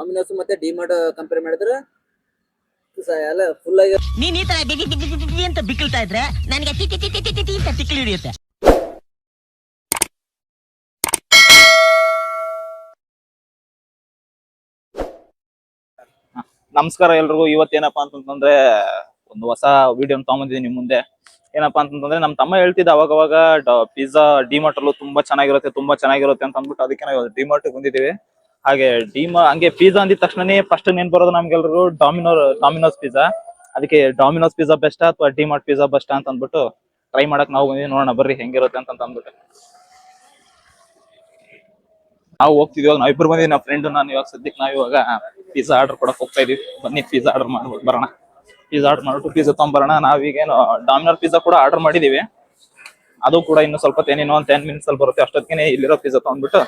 Domino's ಮತ್ತೆ DMart compare ಮಾಡಿದ್ರೆ ಎಲ್ಲ ಫುಲ್ ಆಗಿ ನೀನ್ ಈ ತರ ಬಿಗಿ ಅಂತ ಬಿಕ್ಕಳ್ತಾ ಇದ್ರೆ ನನಗೆ ಅಂತ ತಿಕ್ಕಲಿ ಹಿಡಿಯುತ್ತೆ. ನಮಸ್ಕಾರ ಎಲ್ರಿಗೂ. ಇವತ್ತೇನಪ್ಪಾ ಅಂತಂದ್ರೆ ಒಂದು ಹೊಸ ವಿಡಿಯೋ ತಗೊಂಬಂದಿದ್ದೀನಿ ನಿಮ್ ಮುಂದೆ. ಏನಪ್ಪಾ ಅಂತಂದ್ರೆ ನಮ್ ತಮ್ಮ ಹೇಳ್ತಿದ್ದ ಅವಾಗ ಪಿಜ್ಜಾ ಡಿಮಾರ್ಟ್ ಅಲ್ಲೂ ತುಂಬಾ ಚೆನ್ನಾಗಿರುತ್ತೆ ಅಂತ ಅಂದ್ಬಿಟ್ಟು ಅದಕ್ಕೆ ನಾವು ಡಿಮಾರ್ಟ್ ಬಂದಿದ್ದೀವಿ. ಹಾಗೆ ಹಂಗೆ ಪಿಜ್ಜಾ ಅಂದಿದ ತಕ್ಷಣನೇ ಫಸ್ಟ್ ನೆನ್ ಬರೋದು ನಮ್ಗೆಲ್ರಿಗೂ ಡಾಮಿನೋಸ್ ಪಿಜ್ಜಾ. ಅದಕ್ಕೆ ಡಾಮಿನೋಸ್ ಪಿಜ್ಜಾ ಬೆಸ್ಟ್ ಅಥವಾ ಡಿಮಾರ್ಟ್ ಪಿಜ್ಜಾ ಬೆಸ್ಟ್ ಅಂತ ಅಂದ್ಬಿಟ್ಟು ಟ್ರೈ ಮಾಡಕ್ ನಾವು ಬಂದಿದ್ದೀವಿ. ನೋಡೋಣ ಬರ್ರಿ ಹೆಂಗಿರುತ್ತೆ ಅಂತ ಅಂದ್ಬಿಟ್ಟು ನಾವು ಹೋಗ್ತಿದ್ವಿ. ನಾವಿಬ್ರು ಬಂದಿದ್ದೀವಿ, ನಮ್ಮ ಫ್ರೆಂಡ್ ನಾನು. ಇವಾಗ ಸದ್ಯಕ್ಕೆ ನಾವಿವಾಗ ಪಿಜ್ಜಾ ಆರ್ಡರ್ ಕೊಡಕ್ ಹೋಗ್ತಾ ಇದೀವಿ. ಬನ್ನಿ ಪಿಜ್ಜಾ ಆರ್ಡರ್ ಮಾಡ್ಬಿಟ್ಟು ಬರೋಣ. ಪಿಜ್ಜಾ ಆರ್ಡರ್ ಮಾಡ್ಬಿಟ್ಟು ಪಿಜ್ಜಾ ತಗೊಂಬರೋಣ. ನಾವೀಗೇನು ಡಾಮಿನೋಸ್ ಪಿಜ್ಜಾ ಕೂಡ ಆರ್ಡರ್ ಮಾಡಿದೀವಿ. ಅದು ಕೂಡ ಇನ್ನು ಸ್ವಲ್ಪ ಏನೇನೋ ಒಂದು 10 ಮಿನಿಟ್ಸ್ ಅಲ್ಲಿ ಬರುತ್ತೆ. ಅಷ್ಟೊತ್ತಿಗೆ ಇಲ್ಲಿರೋ ಪಿಜ್ಜಾ ತಗೊಂಡ್ಬಿಟ್ಟು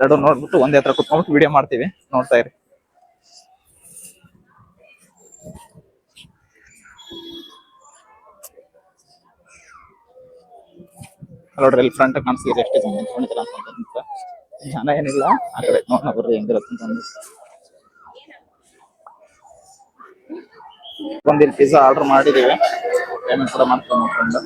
ಎರಡು ನೋಡ್ಬಿಟ್ಟು ಒಂದೇ ಹತ್ರ ಕುತ್ಕೊಂಡ್ಬಿಟ್ಟು ವಿಡಿಯೋ ಮಾಡ್ತೀವಿ. ನೋಡ್ತಾ ಇರಿ. ನೋಡ್ರಿ ಇಲ್ಲಿ ಫ್ರಂಟ್ ಕಾಣಿಸ್ತಿದೆ ಎಷ್ಟು ಜನ ನಿಂತ್ಕೊಂಡಿದ್ದೀರ ಅಂತ. ಜನ ಏನಿಲ್ಲ, ಆ ಕಡೆ ನೋಡೋಣ ಬರ್ರಿ ಹೆಂಗಿರುತ್ತೆ ಅಂತ ಅಂದ್ಬಿಟ್ಟು ಒಂದಿಲ್ಲಿ ಪಿಜ್ಜಾ ಆರ್ಡರ್ ಮಾಡಿದೀವಿ. ಪೇಮೆಂಟ್ ಕೂಡ ಮಾಡ್ಕೊಂಡು ನೋಡ್ಕೊಂಡು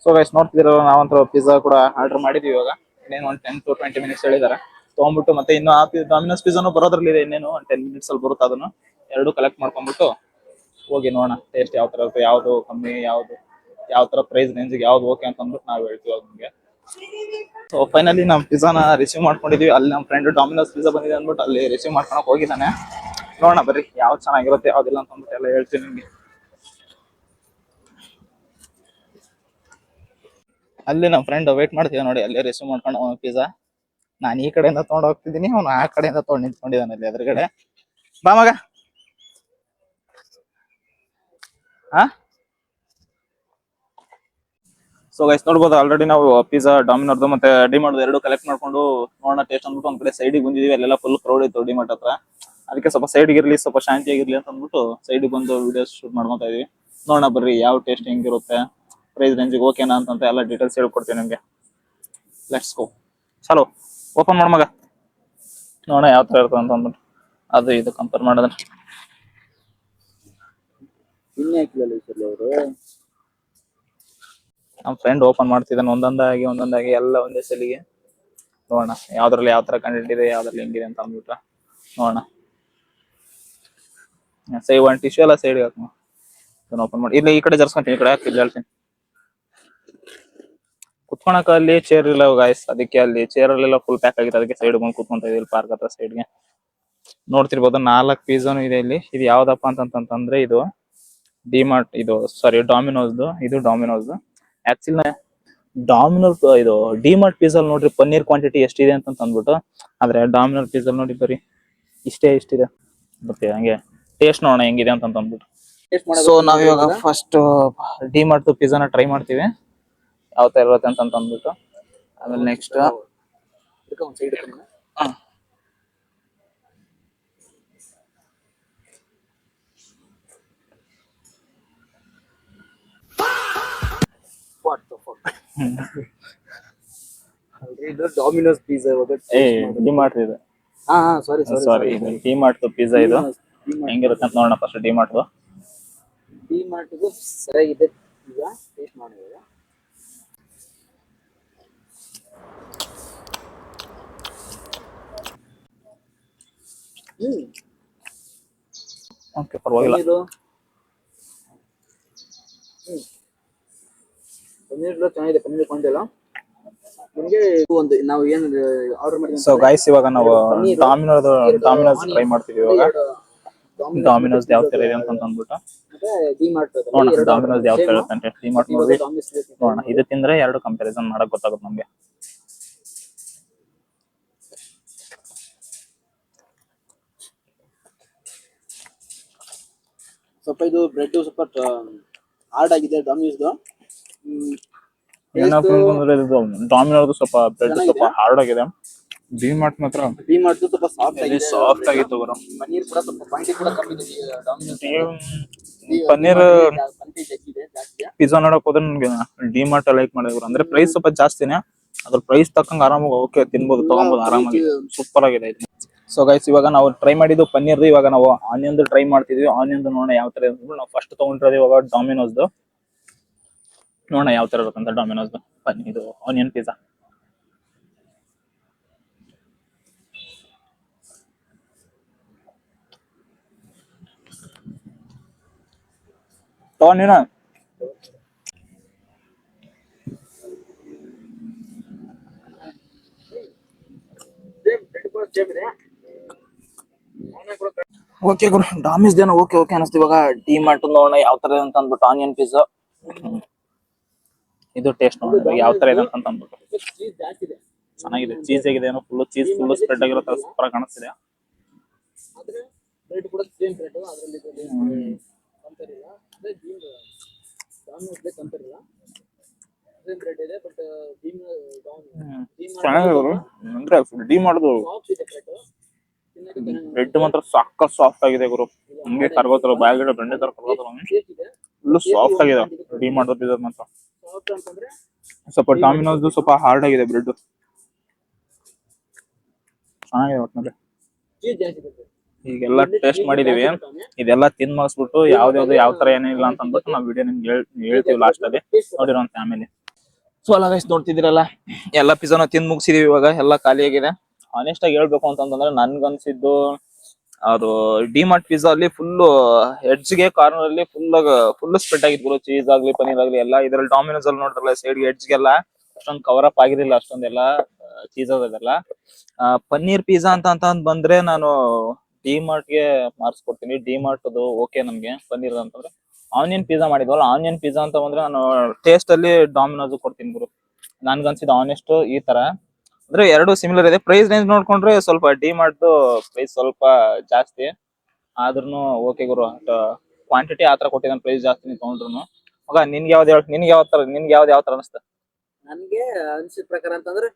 ಸೊ ಗೈಸ್ ನೋಡ್ತಿದಿರಲ್ಲ, ನಾವಂತೂ ಪಿಜ್ಜಾ ಕೂಡ ಆರ್ಡರ್ ಮಾಡಿದೀವಿ. ಇವಾಗ ಇನ್ನೇನು ಒಂದು 10 to 20 ಮಿನಿಟ್ಸ್ ಹೇಳಿದಾರೆ ತಗೊಂಡ್ಬಿಟ್ಟು. ಮತ್ತೆ ಇನ್ನು ಡಾಮಿನೋಸ್ ಪಿಜ್ಜಾನು ಬರೋದ್ರಲ್ಲಿದೆ. ಇನ್ನೇನು ಒಂದು 10 ಮಿನಿಟ್ಸ್ ಅಲ್ಲಿ ಬರುತ್ತೆ. ಅದನ್ನು ಎರಡು ಕಲೆಕ್ಟ್ ಮಾಡ್ಕೊಂಡ್ಬಿಟ್ಟು ಹೋಗಿ ನೋಡೋಣ ಟೇಸ್ಟ್ ಯಾವ ತರ ಇರುತ್ತೆ, ಯಾವ್ದು ಕಮ್ಮಿ, ಯಾವ ತರ ಪ್ರೈಸ್ ರೇಂಜ್ ಯಾವ್ದು ಓಕೆ ಅಂತ ಅಂದ್ಬಿಟ್ಟು ನಾವು ಹೇಳ್ತೀವಿ ನಿಮ್ಗೆ. ಸೊ ಫೈನಲಿ ನಾವು ಪಿಜ್ಜಾನ ರಿಸೀವ್ ಮಾಡ್ಕೊಂಡಿದೀವಿ. ಅಲ್ಲಿ ನಮ್ಮ ಫ್ರೆಂಡ್ ಡಾಮಿನೋಸ್ ಪಿಜ್ಜಾ ಬಂದಿದೆ ಅಂದ್ಬಿಟ್ಟು ಅಲ್ಲಿ ರಿಸೀವ್ ಮಾಡ್ಕೊಳಕ್ ಹೋಗಿದ್ದಾನೆ. ನೋಡೋಣ ಬರ್ರಿ ಯಾವ್ದು ಚೆನ್ನಾಗಿರುತ್ತೆ ಯಾವ್ದಿಲ್ಲ ಅಂತ ಅಂದ್ಬಿಟ್ಟು ಎಲ್ಲ ಹೇಳ್ತೀನಿ ನಿಮ್ಗೆ. ಅಲ್ಲಿ ನಮ್ಮ ಫ್ರೆಂಡ್ ವೇಟ್ ಮಾಡ್ತೀವಿ ನೋಡಿ, ಅಲ್ಲೇ ರಿಸೀವ್ ಮಾಡ್ಕೊಂಡು ಅವನು ಪಿಜ್ಜಾ. ನಾನು ಈ ಕಡೆಯಿಂದ ತೊಗೊಂಡು ಹೋಗ್ತಿದ್ದೀನಿ, ಅವನು ಆ ಕಡೆಯಿಂದ ತೊಗೊಂಡು ನಿಂತ್ಕೊಂಡಿದ್ದಾನೆ ಅಲ್ಲಿ ಎದುರುಗಡೆ. ಬಾ ಮಗ. ಸೊ ಗೈಸ್ ನೋಡ್ಬೋದು, ಆಲ್ರೆಡಿ ನಾವು ಪಿಜ್ಜಾ ಡಾಮಿನೋರ್ದು ಮತ್ತೆ ಡಿಮಾರ್ಟ್ ಎರಡು ಕಲೆಕ್ಟ್ ಮಾಡ್ಕೊಂಡು ನೋಡೋಣ ಟೇಸ್ಟ್ ಅಂದ್ಬಿಟ್ಟು ಒಂದ್ ಕಡೆ ಸೈಡಿಗೆ ಬಂದಿದೀವಿ. ಅಲ್ಲೆಲ್ಲ ಫುಲ್ ಕ್ರೌಡ್ ಇತ್ತು ಡಿಮಾರ್ಟ್ ಹತ್ರ. ಅದಕ್ಕೆ ಸ್ವಲ್ಪ ಸೈಡ್ಗೆ ಇರ್ಲಿ, ಸ್ವಲ್ಪ ಶಾಂತಿಯಾಗಿರ್ಲಿ ಅಂತ ಅಂದ್ಬಿಟ್ಟು ಸೈಡಿಗೆ ಬಂದು ವಿಡಿಯೋಸ್ ಶೂಟ್ ಮಾಡ್ಕೊತಾ ಇದೀವಿ. ನೋಡೋಣ ಬರ್ರಿ ಯಾವ ಟೇಸ್ಟ್ ಹೆಂಗಿರುತ್ತೆ, ಪ್ರೈಸ್ ರೇಂಜಿಗೆ ಓಕೆನಾ ಅಂತ ಎಲ್ಲ ಡೀಟೇಲ್ಸ್ ಹೇಳ್ಕೊಡ್ತೀನಿ ನಿಮ್ಗೆ. Let's go. ಚಲೋ ಓಪನ್ ಮಾಡ ಮಗ, ನೋಡೋಣ ಯಾವ ತರ ಇರ್ತದೆ ಅಂತ ಅಂದ್ಬಿಟ್ಟು. ಅದು ಇದು ಕಂಪೇರ್ ಮಾಡಿದ್ರೆ ನಮ್ಮ ಫ್ರೆಂಡ್ ಓಪನ್ ಮಾಡ್ತಿದ್ದಾನೆ ಒಂದೊಂದಾಗಿ ಎಲ್ಲ ಒಂದೇ ಸಲಿಗೆ. ನೋಡೋಣ ಯಾವ್ದ್ರಲ್ಲಿ ಯಾವ ತರ ಕಂಟೆಂಟ್ ಇದೆ, ಯಾವ್ದ್ರಲ್ಲಿ ಹೆಂಗಿದೆ ಅಂತ ಅಂದ್ಬಿಟ್ಟು ನೋಡೋಣ. ಸೈ ಒಂದು ಟಿಶ್ಯೂ ಎಲ್ಲ ಸೈಡ್ಗೆ ಹಾಕಿ ಓಪನ್ ಮಾಡಿ. ಇಲ್ಲಿ ಈ ಕಡೆ ಜರ್ಸ್ಕೊಂತೀನಿ, ಈ ಕಡೆ ಹಾಕಿ ಹೇಳ್ತೀನಿ. ಕುತ್ಕೊಳಕ ಅಲ್ಲಿ ಚೇರ್ ಇಲ್ಲ ಗಾಯ್ಸ್, ಅದಕ್ಕೆ ಅಲ್ಲಿ ಚೇರ್ ಅಲ್ಲೆಲ್ಲ ಫುಲ್ ಪ್ಯಾಕ್ ಆಗಿದೆ. ಅದಕ್ಕೆ ಸೈಡ್ ಬಂದು ಕುತ್ಕೊಂತ ಇದೀವಿ ಪಾರ್ಕ್ ಹತ್ರ ಸೈಡ್ಗೆ. ನೋಡ್ತಿರ್ಬೋದು 4 ಪಿಜ್ಜಾನು ಇದೆ ಇಲ್ಲಿ. ಇದು ಯಾವ್ದಪ್ಪ ಅಂತಂತಂದ್ರೆ ಇದು ಡಿಮಾರ್ಟ್, ಇದು ಸಾರಿ ಡಾಮಿನೋಸ್ದು. ಇದು ಡಾಮಿನೋಸ್. ಆಕ್ಚುಲಿ ಡಾಮಿನೋಸ್ ಇದು ಡಿಮಾರ್ಟ್ ಪಿಜ್ಜಾ ನೋಡ್ರಿ ಪನ್ನೀರ್ ಕ್ವಾಂಟಿಟಿ ಎಷ್ಟಿದೆ ಅಂತ ಅಂದ್ಬಿಟ್ಟು, ಆದ್ರೆ ಡಾಮಿನೋಸ್ ಪಿಜ್ಜಾ ನೋಡಿ ಬರೀ ಇಷ್ಟಿದೆ. ಮತ್ತೆ ಹಂಗೆ ಟೇಸ್ಟ್ ನೋಡೋಣ ಹೆಂಗಿದೆ ಅಂತ ಅಂದ್ಬಿಟ್ಟು. ಸೊ ನಾವಿವಾಗ ಫಸ್ಟ್ ಡಿಮಾರ್ಟ್ ಪಿಜ್ಜಾನ ಟ್ರೈ ಮಾಡ್ತೀವಿ ಯಾವ ತರ ಇರುತ್ತೆ ಅಂತ ಅಂದ್ಬಿಟ್ಟು. ಆಮೇಲೆ ನೆಕ್ಸ್ಟ್ ಇದು ಡಾಮಿನೋಸ್ ಪಿಜ್ಜಾ ಡಿಮಾರ್ಟ್ ಇದೆ. ಸಾರಿ ಇದು ಡಿಮಾರ್ಟ್ ಪಿಜ್ಜಾ. ಇದು ಹೆಂಗಿರುತ್ತೆ ಅಂತ ನೋಡೋಣ ಫಸ್ಟ್ ಡಿಮಾರ್ಟ್. ಡಿಮಾರ್ಟ್ ಸರಿಯಾಗಿದೆ ಈಗ ಟೇಸ್ಟ್ ಮಾಡೋಣ. ಓಕೆ ಪರವಾಗಿಲ್ಲ. ಪನ್ನೀರ್ ಚೆನ್ನಾಗಿದೆ, ಪನ್ನೀರ್ ಕೊಂಡಿಲ್ಲ ನಮಗೆ. ಒಂದು ನಾವು ಏನು ಆರ್ಡರ್ ಮಾಡಿದ್ವಿ. ಸೊ ಗೈಸ್ ಇವಾಗ ನಾವು ಡಾಮಿನೋಸ್ ಟ್ರೈ ಮಾಡ್ತೀವಿ. ಇವಾಗ ಡಾಮಿನೋಸ್ ಯಾವ ತರ ಇದೆ ಅಂತ ಅಂದ್ಬಿಟ್ಟು ನೋಡೋಣ. ಡಾಮಿನೋಸ್ ಯಾವ ತರ ಇರುತ್ತೆ ಅಂತ ಡಿಮಾರ್ಟ್ ನೋಡಿ ನೋಡೋಣ. ಇದು ತಿಂದ್ರೆ ಎರಡು ಕಂಪ್ಯಾರಿಸನ್ ಮಾಡಕ್ ಗೊತ್ತಾಗುತ್ತೆ ನಮ್ಗೆ. ಸ್ವಲ್ಪ ಇದು ಬ್ರೆಡ್ ಸ್ವಲ್ಪ ಹಾರ್ಡ್ ಆಗಿದೆ ಡಾಮಿನೋಸ್ದು. ಡಾಮಿನೋಸ್ ಸ್ವಲ್ಪ ಬ್ರೆಡ್ ಸ್ವಲ್ಪ ಹಾರ್ಡ್ ಆಗಿದೆ. ಡಿಮಾರ್ಟ್ ಮಾತ್ರ ಡಿ ಮಾರ್ಟ್ ಸ್ವಲ್ಪ ಸಾಫ್ಟ್ ಆಗಿದೆ, ಸಾಫ್ಟ್ ಆಗಿತ್ತು ಗುರು. ಪನ್ನೀರ್ ಕೂಡ ಸ್ವಲ್ಪ ಕ್ವಾಂಟಿಟಿ ಕೂಡ ಕಮ್ಮಿ ಇದೆ. Domino's ಪನ್ನೀರ್ ಕ್ವಾಂಟಿಟಿ ಜಾಸ್ತಿ. ಪಿಜ್ಜಾ ನೋಡಕ್ ಹೋದ್ರೆ ನನ್ಗೆ ಡಿಮಾರ್ಟ್ ಲೈಕ್ ಮಾಡಿದ್ರು. ಅಂದ್ರೆ ಪ್ರೈಸ್ ಸ್ವಲ್ಪ ಜಾಸ್ತಿನೇ, ಅದ್ರ ಪ್ರೈಸ್ ತಕ್ಕಂಗ ಆರಾಮಾಗಿ ಓಕೆ ತಿನ್ಬೋದು, ತಗೊಬೋದು ಆರಾಮಾಗಿ. ಸೂಪರ್ ಆಗಿದೆ ಇದು. ಸೊ ಗೈಸ್, ಇವಾಗ ನಾವು ಟ್ರೈ ಮಾಡಿದ್ದು ಪನ್ನೀರ್, ಇವಾಗ ನಾವು ಆನಿಯನ್ ಟ್ರೈ ಮಾಡ್ತಿದ್ವಿ. ಆನಿಯನ್ ನೋಡೋಣ ಯಾವ ತರ ಇರುತ್ತೆ. ನಾವು ಫಸ್ಟ್ ತಗೊಂಡಿರೋದು ಇವಾಗ ಡಾಮಿನೋಸ್. ನೋಡೋಣ ಯಾವ ತರ ಇರುತ್ತಂತ ಡಾಮಿನೋಸ್ ಇದು ಆನಿಯನ್ ಪಿಜ್ಜಾ. ತಗೊಂಡಿನ ಓಕೆ ಗುರು, ಡಾಮಿಸ್ ದೇನೋ ಓಕೆ ಓಕೆ ಅನಿಸ್ತು. ಇವಾಗ ಡಿಮಾರ್ಟ್ ನೋಡೋಣ ಯಾವ ತರ ಇದೆ ಅಂತ ಅಂದ್ಬಿಟ್ಟು. ಆನಿಯನ್ ಪಿಜ್ಜಾ ಇದು ಟೇಸ್ಟ್ ನೋಡೋಣ ಯಾವ ತರ ಇದೆ ಅಂತ ಅಂದ್ಬಿಟ್ಟು. ಚೀಸ್ ಜಾಸ್ತಿ ಇದೆ, ಚೆನ್ನಾಗಿದೆ, ಚೀಸ್ ಆಗಿದೆ ಏನೋ, ಫುಲ್ ಚೀಸ್ ಫುಲ್ ಸ್ಪ್ರೆಡ್ ಆಗಿರುತ್ತೆ, ಸೂಪರ್ ಆಗಿ ಕಾಣಿಸ್ತಿದೆ. ಆದ್ರೆ ರೇಟ್ ಕೂಡ ಸೇಮ್ ರೇಟ್, ಅದರಲ್ಲಿ ಕಂಪೇರ್ ಇಲ್ಲ. ಅದೇ ಡಾಮಿನೋಸ್ ಕಂಪೇರ್ ಇಲ್ಲ, ಸೇಮ್ ರೇಟ್ ಇದೆ. ಬಟ್ ಚೆನ್ನಾಗಿದೆ ಗುರು. ಅಂದ್ರೆ ಡಿ ಮಾಡುದು ಸಾಫ್ಟ್ ಇದೆ ರೇಟ್, ಬ್ರೆಡ್ ಮಾತ್ರ ಸಾಕ ಸಾಫ್ಟ್ ಆಗಿದೆ ಗುರು. ಹಂಗೆ ಕರ್ಗೋತಾರ ಬ್ಯಾಗ್ ಬೆಂಡೆ ತರ ಕರ್ಗೋತಾರ, ಟೇಸ್ಟ್ ಇದೆ. ಫುಲ್ ಸಾಫ್ಟ್ ಆಗಿದೆ ಡಿ ಮಾಡೋದು ಪಿಜ್ಜಾ ಮಾತ್ರ. ಸಾಫ್ಟ್ ಅಂತಂದ್ರೆ ಸ್ವಲ್ಪ ಡಾಮಿನೋಸ್ ಸ್ವಲ್ಪ ಹಾರ್ಡ್ ಆಗಿದೆ ಬ್ರೆಡ್. ಚೆನ್ನಾಗಿದೆ ಒಟ್ಟಿನಲ್ಲಿ. ಚೀಸ್ ಜಾಸ್ತಿ ಇದೆ. ಈಗೆಲ್ಲ ಟೇಸ್ಟ್ ಮಾಡಿದೀವಿ, ಇದೆಲ್ಲ ತಿಂದ್ ಮುಗಿಸ್ಬಿಟ್ಟು ಯಾವ್ದು ಯಾವ ತರ ಏನಿಲ್ಲ ಅಂತ ಅಂದ್ಬಿಟ್ಟು ನಾವು ವಿಡಿಯೋ ನಿಮ್ಗೆ ಹೇಳ್ತೀವಿ ಲಾಸ್ಟ್ ಅಲ್ಲಿ ನೋಡಿರೋ ಫ್ಯಾಮಿಲಿ. ಸೊ ಅಲ್ಲ ಗೈಸ್, ನೋಡ್ತಿದ್ದೀರಲ್ಲ ಎಲ್ಲ ಪಿಜ್ಜಾನ ತಿಂದ್ ಮುಗಿಸಿದೀವಿ. ಇವಾಗ ಎಲ್ಲ ಖಾಲಿ ಆಗಿದೆ. ಆನೆಸ್ಟ್ ಆಗಿ ಹೇಳ್ಬೇಕು ಅಂತಂದ್ರೆ ನನ್ಗನ್ಸಿದ್ದು ಅದು ಡಿಮಾರ್ಟ್ ಪಿಜ್ಜಾ ಅಲ್ಲಿ ಫುಲ್ ಎಡ್ಜ್ಗೆ ಕಾರ್ನರ್ ಅಲ್ಲಿ ಫುಲ್ ಸ್ಪ್ರೆಡ್ ಆಗಿತ್ತು. ಚೀಸ್ ಆಗ್ಲಿ ಪನೀರ್ ಆಗ್ಲಿ ಎಲ್ಲ. ಇದ್ರಲ್ಲಿ ಡಾಮಿನೋಸ್ ಅಲ್ಲಿ ನೋಡಿದ್ರಲ್ಲ ಸೈಡ್ ಎಡ್ಜ್ಗೆಲ್ಲ ಅಷ್ಟೊಂದು ಕವರ್ ಅಪ್ ಆಗಿರ್ಲಿಲ್ಲ ಅಷ್ಟೊಂದೆಲ್ಲ ಚೀಸ್ ಅದೆಲ್ಲ. ಪನ್ನೀರ್ ಪಿಜ್ಜಾ ಅಂತ ಬಂದ್ರೆ ನಾನು ಡಿಮಾರ್ಟ್ ಗೆ ಮಾರ್ಕ್ಸ್ ಕೊಡ್ತೀನಿ. ಡಿಮಾರ್ಟ್ ಅದು ಓಕೆ ನಮ್ಗೆ. ಪನ್ನೀರ್ ಅಂತಂದ್ರೆ ಆನಿಯನ್ ಪಿಜ್ಜಾ ಮಾಡಿದ್ವಲ್ಲ, ಆನಿಯನ್ ಪಿಜ್ಜಾ ಅಂತ ಬಂದ್ರೆ ನಾನು ಟೇಸ್ಟ್ ಅಲ್ಲಿ ಡಾಮಿನೋಸ್ ಕೊಡ್ತೀನಿ ಗುರು. ನನ್ಗನ್ಸಿದ ಆನೆಸ್ಟ್ ಈ ತರ ಅಂದ್ರೆ ಎರಡು ಸಿಮಿಲರ್ ಇದೆ. ಪ್ರೈಸ್ ರೇಂಜ್ ನೋಡ್ಕೊಂಡ್ರೆ ಸ್ವಲ್ಪ ಡಿಮಾರ್ಟ್ ಪ್ರೈಸ್ ಸ್ವಲ್ಪ ಜಾಸ್ತಿ ಆದ್ರೂ ಓಕೆ ಗುರು. ಕ್ವಾಂಟಿಟಿ ಆತರ ಕೊಟ್ಟಿದ್ದಾನೆ, ಪ್ರೈಸ್ ಜಾಸ್ತಿ ತಗೊಂಡ್ರು. ಮಗ ನಿನ್ಗೆ ಯಾವ್ದು ಹೇಳ, ನಿನ್ಗೆ ಯಾವ ತರ ಅನಿಸ್ತ? ನನ್ಗೆ ಅನ್ಸಿದ ಪ್ರಕಾರ ಅಂತಂದ್ರೆ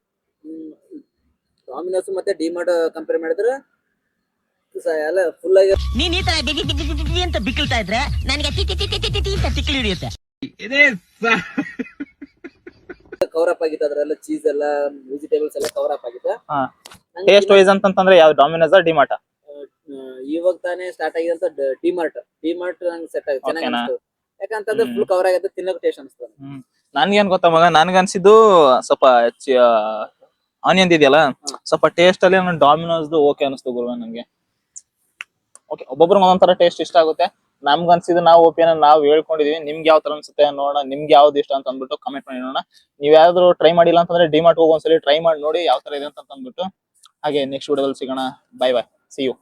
ಡಾಮಿನೋಸ್ ಮತ್ತೆ ಡಿಮಾರ್ಟ್ ಕಂಪೇರ್ ಮಾಡಿದ್ರೆ ಎಲ್ಲ ಫುಲ್ ಆಗಿ ನೀನ್ ಈ ತರ ಅಂತ ಬಿಕ್ಕಳ್ತಾ ಇದ್ರೆ ನನಗೆ ಅಂತ ತಿಕ್ಲಿ ಹಿಡಿಯುತ್ತೆ. ಕವರ್ ಅಪ್ ಆಗಿತ್ತು, ಅದ್ರೆಲ್ಲ ಚೀಸ್ ಎಲ್ಲ ವೆಜಿಟೇಬಲ್ಸ್ ಎಲ್ಲ ಕವರ್ ಅಪ್ ಆಗಿತ್ತು. ಟೇಸ್ಟ್ ವೈಸ್ ಅಂತಂದ್ರೆ ಯಾವ್ದು ಡಿಮಾರ್ಟ್ ಡಿಮಾರ್ಟ್ ಇವಾಗ ತಾನೇ ಸ್ಟಾರ್ಟ್ ಆಗಿದೆ ಅಂತ ಡಿಮಾರ್ಟ್ ನಂಗೆ ಸೆಟ್ ಆಗಿದೆ, ಚೆನ್ನಾಗಿ ಓಕೆನಾ? ಅನಿಸ್ತು. ಯಾಕಂತಂದ್ರೆ ಫುಲ್ ಕವರ್ ಆಗಿದೆ, ತಿನ್ನೋಕೆ ಟೇಸ್ಟ್ ಅನಿಸ್ತದೆ. ನನ್ಗೇನ್ ಗೊತ್ತಾ ಮಗ, ನನ್ಗನ್ಸಿದ್ದು ಸ್ವಲ್ಪ ಆನಿಯನ್ ಇದೆಯಲ್ಲ ಸ್ವಲ್ಪ ಟೇಸ್ಟ್ ಅಲ್ಲಿ ಡಾಮಿನೋಸ್ ಓಕೆ ಅನಿಸ್ತು ಗುರು ನಂಗೆ. ಓಕೆ, ಒಬ್ಬೊಬ್ರಿಗೆ ಒಂದೊಂದರ ಟೇಸ್ಟ್ ಇಷ್ಟ ಆಗುತ್ತೆ. ನಮ್ಗೆ ಅನ್ಸಿದ್ದು ನಾವು ಒಪಿನಿಯನ್ ನಾವು ಹೇಳ್ಕೊಂಡಿದೀವಿ. ನಿಮ್ಗೆ ಯಾವ ತರ ಅನ್ಸುತ್ತೆ ನೋಡೋಣ, ನಿಮ್ಗೆ ಯಾವ್ದು ಇಷ್ಟ ಅಂತ ಅಂದ್ಬಿಟ್ಟು ಕಮೆಂಟ್ ಮಾಡಿ ನೋಡೋಣ. ನೀವ್ ಯಾವ್ದಾದ್ರು ಟ್ರೈ ಮಾಡಿಲ್ಲ ಅಂತಂದ್ರೆ ಡಿಮಾರ್ಟ್ ಹೋಗಿ ಒಂದ್ಸಲಿ ಟ್ರೈ ಮಾಡಿ ನೋಡಿ ಯಾವ ತರ ಇದೆ ಅಂತ ಅಂದ್ಬಿಟ್ಟು. ಹಾಗೆ ನೆಕ್ಸ್ಟ್ ವಿಡಿಯೋದಲ್ಲಿ ಸಿಗೋಣ. Bye bye, see you.